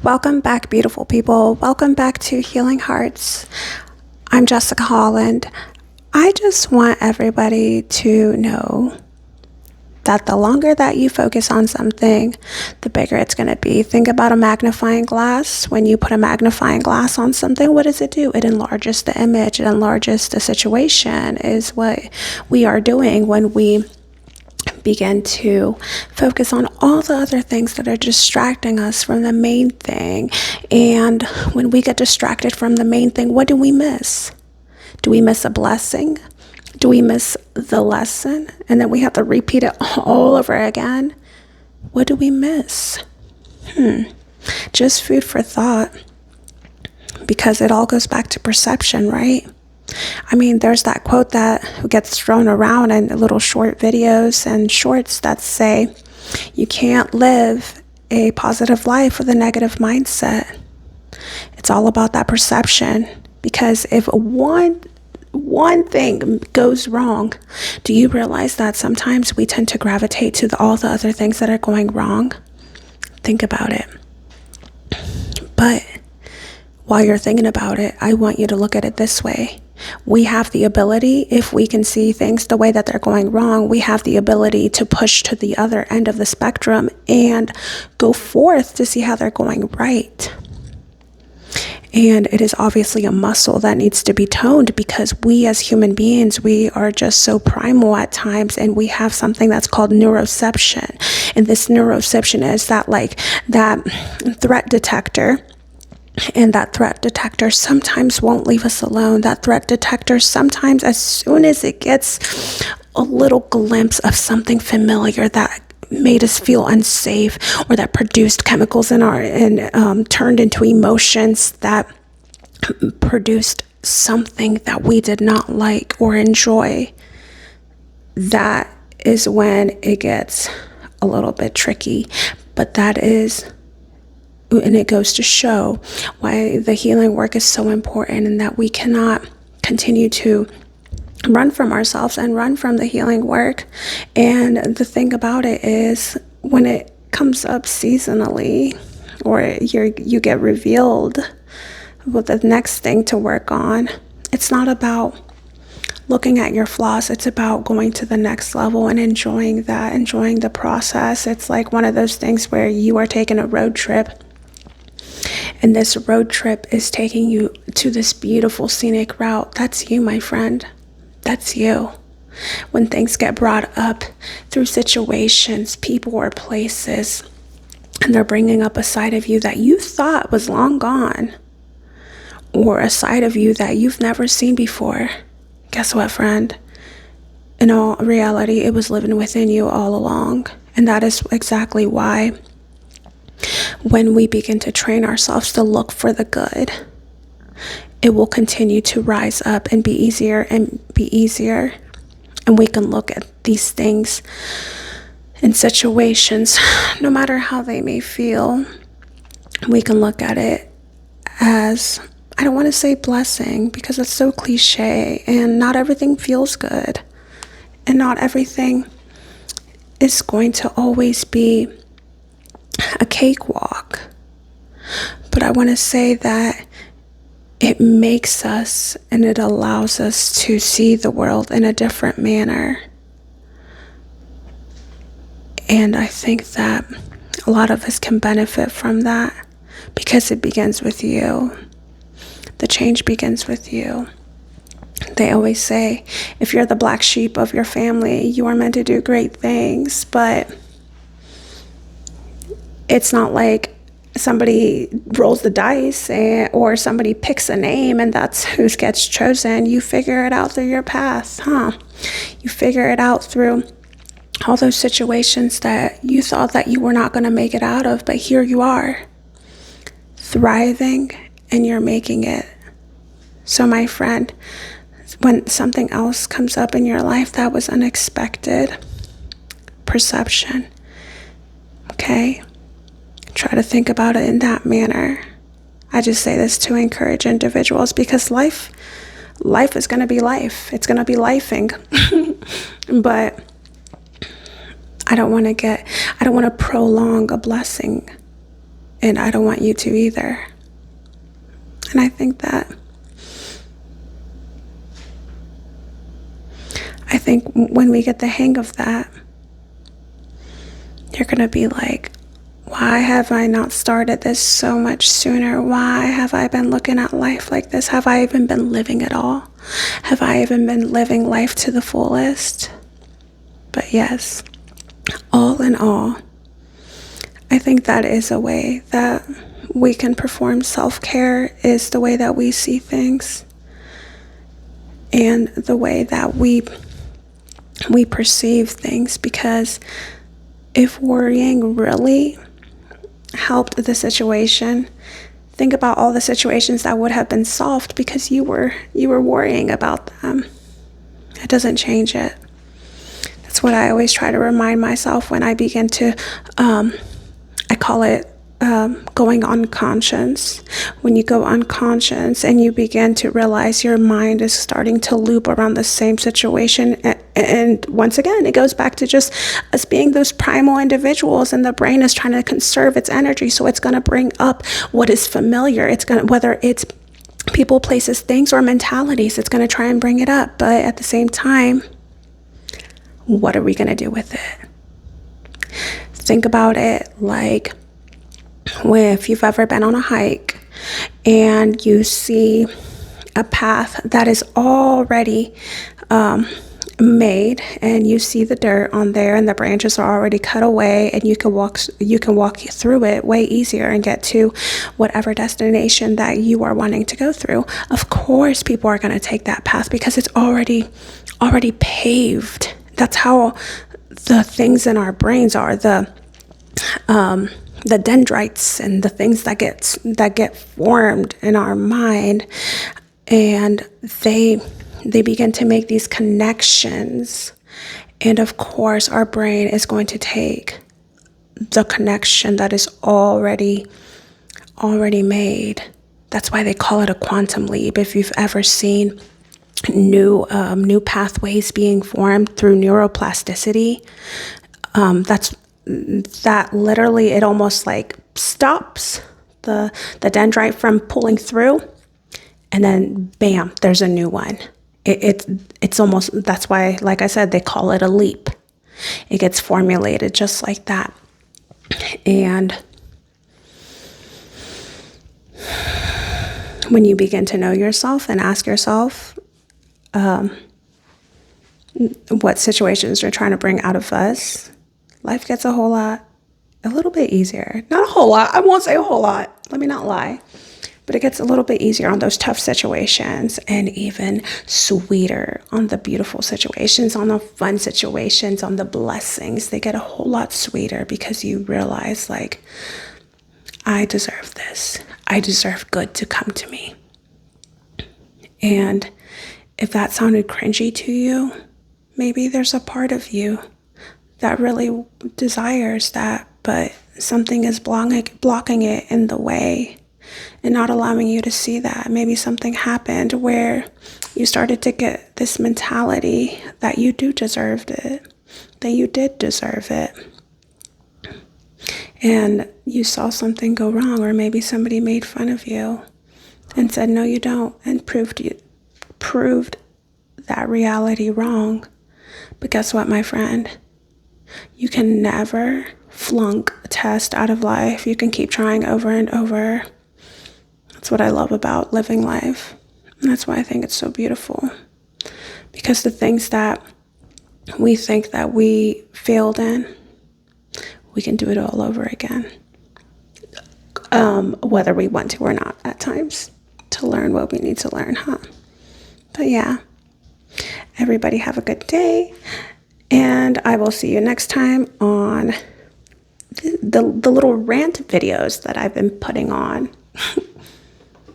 Welcome back, beautiful people. Welcome back to Healing Hearts. I'm Jessica Holland. I just want everybody to know that the longer that you focus on something, the bigger it's going to be. Think about a magnifying glass. When you put a magnifying glass on something, what does it do? It enlarges the image, it enlarges the situation, is what we are doing when we begin to focus on all the other things that are distracting us from the main thing. And when we get distracted from the main thing, what do we miss? Do we miss a blessing? Do we miss the lesson? And then we have to repeat it all over again. What do we miss? Just food for thought, because it all goes back to perception, right? I mean, there's that quote that gets thrown around in little short videos and shorts that say, you can't live a positive life with a negative mindset. It's all about that perception, because if one thing goes wrong, do you realize that sometimes we tend to gravitate to all the other things that are going wrong? Think about it. But while you're thinking about it, I want you to look at it this way. We have the ability, if we can see things the way that they're going wrong, we have the ability to push to the other end of the spectrum and go forth to see how they're going right. And it is obviously a muscle that needs to be toned, because we as human beings, we are just so primal at times, and we have something that's called neuroception. And this neuroception is that threat detector. And that threat detector sometimes won't leave us alone. That threat detector sometimes, as soon as it gets a little glimpse of something familiar that made us feel unsafe, or that produced chemicals turned into emotions that produced something that we did not like or enjoy, that is when it gets a little bit tricky. But and it goes to show why the healing work is so important, and that we cannot continue to run from ourselves and run from the healing work. And the thing about it is, when it comes up seasonally, or you get revealed with the next thing to work on, it's not about looking at your flaws. It's about going to the next level and enjoying the process. It's like one of those things where you are taking a road trip, and this road trip is taking you to this beautiful scenic route. That's you, my friend. That's you. When things get brought up through situations, people, or places, and they're bringing up a side of you that you thought was long gone, or a side of you that you've never seen before, guess what, friend? In all reality, it was living within you all along. And that is exactly why, when we begin to train ourselves to look for the good, it will continue to rise up and be easier and be easier. And we can look at these things in situations, no matter how they may feel, we can look at it as, I don't want to say blessing, because it's so cliche, and not everything feels good, and not everything is going to always be a cakewalk. But I want to say that it makes us, and it allows us to see the world in a different manner. And I think that a lot of us can benefit from that, because it begins with you. The change begins with you. They always say, if you're the black sheep of your family, you are meant to do great things. But it's not like somebody rolls the dice or somebody picks a name and that's who gets chosen. You figure it out through your path, You figure it out through all those situations that you thought that you were not going to make it out of, but here you are, thriving, and you're making it. So my friend, when something else comes up in your life that was unexpected, perception, okay? Try to think about it in that manner. I just say this to encourage individuals, because life is going to be life. It's going to be lifing. But I don't want to prolong a blessing And I don't want you to either. And I think when we get the hang of that, you're going to be like, why have I not started this so much sooner? Why have I been looking at life like this? Have I even been living at all? Have I even been living life to the fullest? But yes, all in all, I think that is a way that we can perform self-care, is the way that we see things and the way that we perceive things. Because if worrying really helped the situation, think about all the situations that would have been solved because you were worrying about them. It doesn't change it. That's what I always try to remind myself when I begin to, I call it going unconscious. When you go unconscious and you begin to realize your mind is starting to loop around the same situation, and once again, it goes back to just us being those primal individuals, and the brain is trying to conserve its energy, so it's going to bring up what is familiar. It's going to, whether it's people, places, things, or mentalities, it's going to try and bring it up. But at the same time, what are we going to do with it? Think about it like, if you've ever been on a hike and you see a path that is already made, and you see the dirt on there and the branches are already cut away, and you can walk through it way easier and get to whatever destination that you are wanting to go through. Of course, people are going to take that path because it's already paved. That's how the things in our brains are. The dendrites and the things that get formed in our mind, and they begin to make these connections. And of course, our brain is going to take the connection that is already made. That's why they call it a quantum leap. If you've ever seen new pathways being formed through neuroplasticity, that literally, it almost like stops the dendrite from pulling through, and then bam, there's a new one. It's almost, that's why, like I said, they call it a leap. It gets formulated just like that. And when you begin to know yourself and ask yourself what situations you're trying to bring out of us, life gets a little bit easier. Not a whole lot. I won't say a whole lot. Let me not lie. But it gets a little bit easier on those tough situations, and even sweeter on the beautiful situations, on the fun situations, on the blessings. They get a whole lot sweeter because you realize, like, I deserve this. I deserve good to come to me. And if that sounded cringy to you, maybe there's a part of you that really desires that, but something is blocking it in the way and not allowing you to see that. Maybe something happened where you started to get this mentality that you do deserve it, that you did deserve it. And you saw something go wrong, or maybe somebody made fun of you and said, no, you don't, and proved that reality wrong. But guess what, my friend? You can never flunk a test out of life. You can keep trying over and over. That's what I love about living life. And that's why I think it's so beautiful. Because the things that we think that we failed in, we can do it all over again. Whether we want to or not at times, to learn what we need to learn, huh? But yeah, everybody have a good day. And I will see you next time on the little rant videos that I've been putting on.